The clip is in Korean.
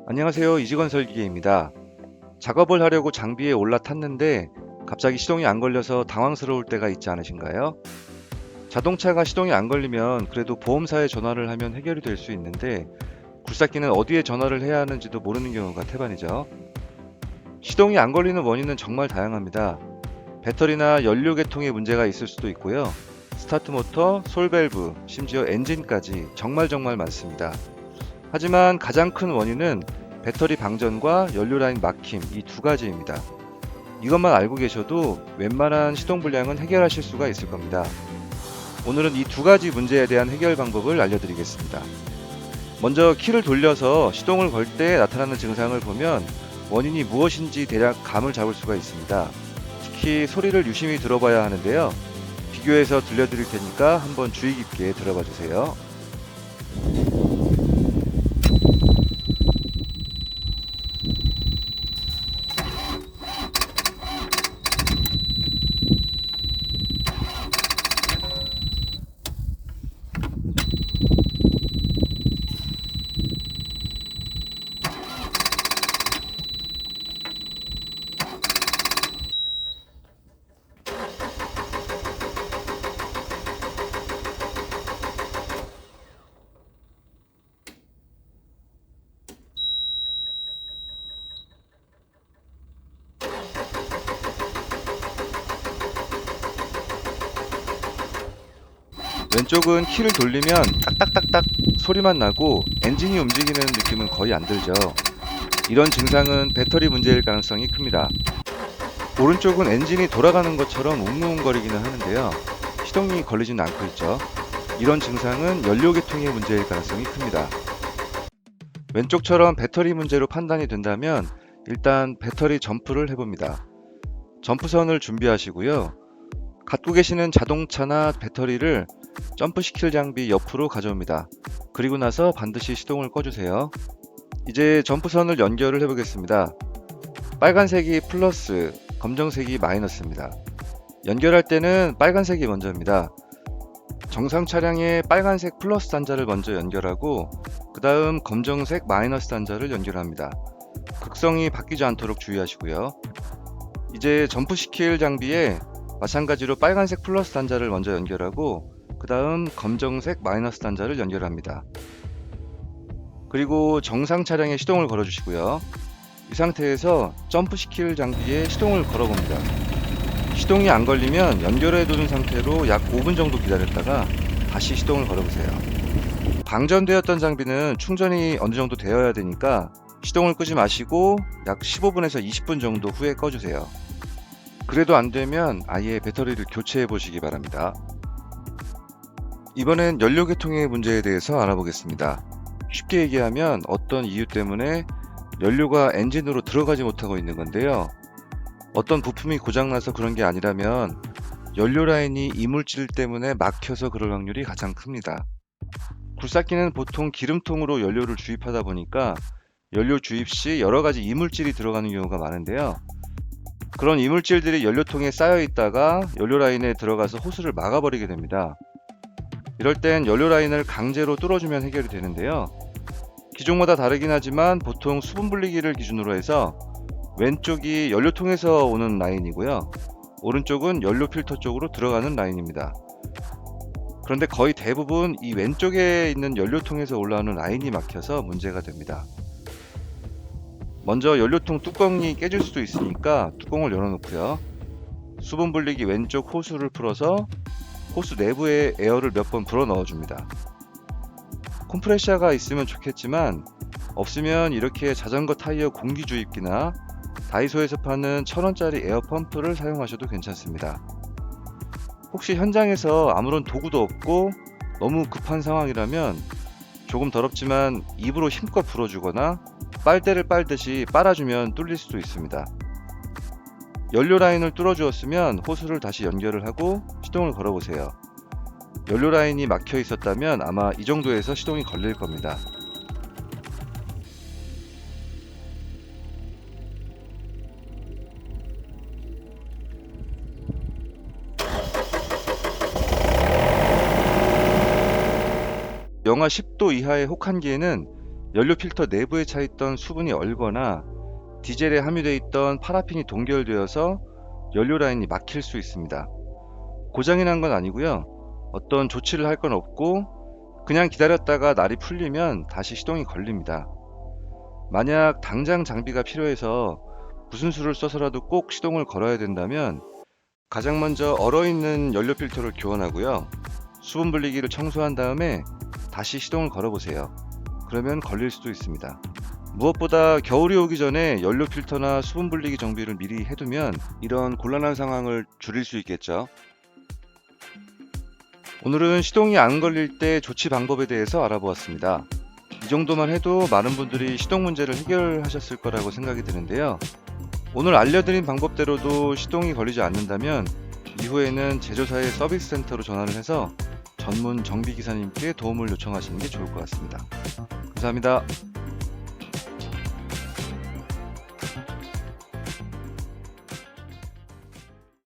안녕하세요. 이직건설 기계입니다. 작업을 하려고 장비에 올라탔는데 갑자기 시동이 안 걸려서 당황스러울 때가 있지 않으신가요? 자동차가 시동이 안 걸리면 그래도 보험사에 전화를 하면 해결이 될 수 있는데 굴삭기는 어디에 전화를 해야 하는지도 모르는 경우가 태반이죠. 시동이 안 걸리는 원인은 정말 다양합니다. 배터리나 연료 계통에 문제가 있을 수도 있고요. 스타트 모터, 솔밸브, 심지어 엔진까지 정말 많습니다. 하지만 가장 큰 원인은 배터리 방전과 연료 라인 막힘 이 두 가지입니다. 이것만 알고 계셔도 웬만한 시동 불량은 해결하실 수가 있을 겁니다. 오늘은 이 두 가지 문제에 대한 해결 방법을 알려드리겠습니다. 먼저 키를 돌려서 시동을 걸 때 나타나는 증상을 보면 원인이 무엇인지 대략 감을 잡을 수가 있습니다. 특히 소리를 유심히 들어봐야 하는데요. 비교해서 들려드릴 테니까 한번 주의 깊게 들어봐 주세요. 왼쪽은 키를 돌리면 딱딱딱딱 소리만 나고 엔진이 움직이는 느낌은 거의 안 들죠. 이런 증상은 배터리 문제일 가능성이 큽니다. 오른쪽은 엔진이 돌아가는 것처럼 웅웅거리기는 하는데요. 시동이 걸리지는 않고 있죠. 이런 증상은 연료 계통의 문제일 가능성이 큽니다. 왼쪽처럼 배터리 문제로 판단이 된다면 일단 배터리 점프를 해봅니다. 점프선을 준비하시고요. 갖고 계시는 자동차나 배터리를 점프시킬 장비 옆으로 가져옵니다. 그리고 나서 반드시 시동을 꺼주세요. 이제 점프선을 연결을 해보겠습니다. 빨간색이 플러스, 검정색이 마이너스입니다. 연결할 때는 빨간색이 먼저입니다. 정상 차량의 빨간색 플러스 단자를 먼저 연결하고 그 다음 검정색 마이너스 단자를 연결합니다. 극성이 바뀌지 않도록 주의하시고요. 이제 점프시킬 장비에 마찬가지로 빨간색 플러스 단자를 먼저 연결하고 그 다음 검정색 마이너스 단자를 연결합니다. 그리고 정상 차량에 시동을 걸어 주시고요. 이 상태에서 점프시킬 장비에 시동을 걸어 봅니다. 시동이 안 걸리면 연결해 두는 상태로 약 5분 정도 기다렸다가 다시 시동을 걸어 보세요. 방전되었던 장비는 충전이 어느 정도 되어야 되니까 시동을 끄지 마시고 약 15분에서 20분 정도 후에 꺼주세요. 그래도 안 되면 아예 배터리를 교체해 보시기 바랍니다. 이번엔 연료 계통의 문제에 대해서 알아보겠습니다. 쉽게 얘기하면 어떤 이유 때문에 연료가 엔진으로 들어가지 못하고 있는 건데요. 어떤 부품이 고장나서 그런 게 아니라면 연료 라인이 이물질 때문에 막혀서 그럴 확률이 가장 큽니다. 굴삭기는 보통 기름통으로 연료를 주입하다 보니까 연료 주입 시 여러 가지 이물질이 들어가는 경우가 많은데요. 그런 이물질들이 연료통에 쌓여 있다가 연료 라인에 들어가서 호스를 막아버리게 됩니다. 이럴 땐 연료 라인을 강제로 뚫어주면 해결이 되는데요. 기종마다 다르긴 하지만 보통 수분 분리기를 기준으로 해서 왼쪽이 연료통에서 오는 라인이고요. 오른쪽은 연료 필터 쪽으로 들어가는 라인입니다. 그런데 거의 대부분 이 왼쪽에 있는 연료통에서 올라오는 라인이 막혀서 문제가 됩니다. 먼저 연료통 뚜껑이 깨질 수도 있으니까 뚜껑을 열어놓고요. 수분 분리기 왼쪽 호스를 풀어서 호스 내부에 에어를 몇 번 불어 넣어줍니다. 컴프레셔가 있으면 좋겠지만 없으면 이렇게 자전거 타이어 공기 주입기나 다이소에서 파는 1,000원짜리 에어 펌프를 사용하셔도 괜찮습니다. 혹시 현장에서 아무런 도구도 없고 너무 급한 상황이라면 조금 더럽지만 입으로 힘껏 불어주거나 빨대를 빨듯이 빨아주면 뚫릴 수도 있습니다. 연료 라인을 뚫어주었으면 호스를 다시 연결을 하고 시동을 걸어보세요. 연료 라인이 막혀 있었다면 아마 이 정도에서 시동이 걸릴 겁니다. 영하 10도 이하의 혹한기에는 연료 필터 내부에 차 있던 수분이 얼거나 디젤에 함유되어 있던 파라핀이 동결되어서 연료 라인이 막힐 수 있습니다. 고장이 난 건 아니고요. 어떤 조치를 할 건 없고 그냥 기다렸다가 날이 풀리면 다시 시동이 걸립니다. 만약 당장 장비가 필요해서 무슨 수를 써서라도 꼭 시동을 걸어야 된다면 가장 먼저 얼어있는 연료 필터를 교환하고요. 수분 분리기를 청소한 다음에 다시 시동을 걸어보세요. 그러면 걸릴 수도 있습니다. 무엇보다 겨울이 오기 전에 연료 필터나 수분 분리기 정비를 미리 해두면 이런 곤란한 상황을 줄일 수 있겠죠. 오늘은 시동이 안 걸릴 때 조치 방법에 대해서 알아보았습니다. 이 정도만 해도 많은 분들이 시동 문제를 해결하셨을 거라고 생각이 드는데요. 오늘 알려드린 방법대로도 시동이 걸리지 않는다면 이후에는 제조사의 서비스 센터로 전화를 해서 전문 정비기사님께 도움을 요청하시는 게 좋을 것 같습니다. 감사합니다.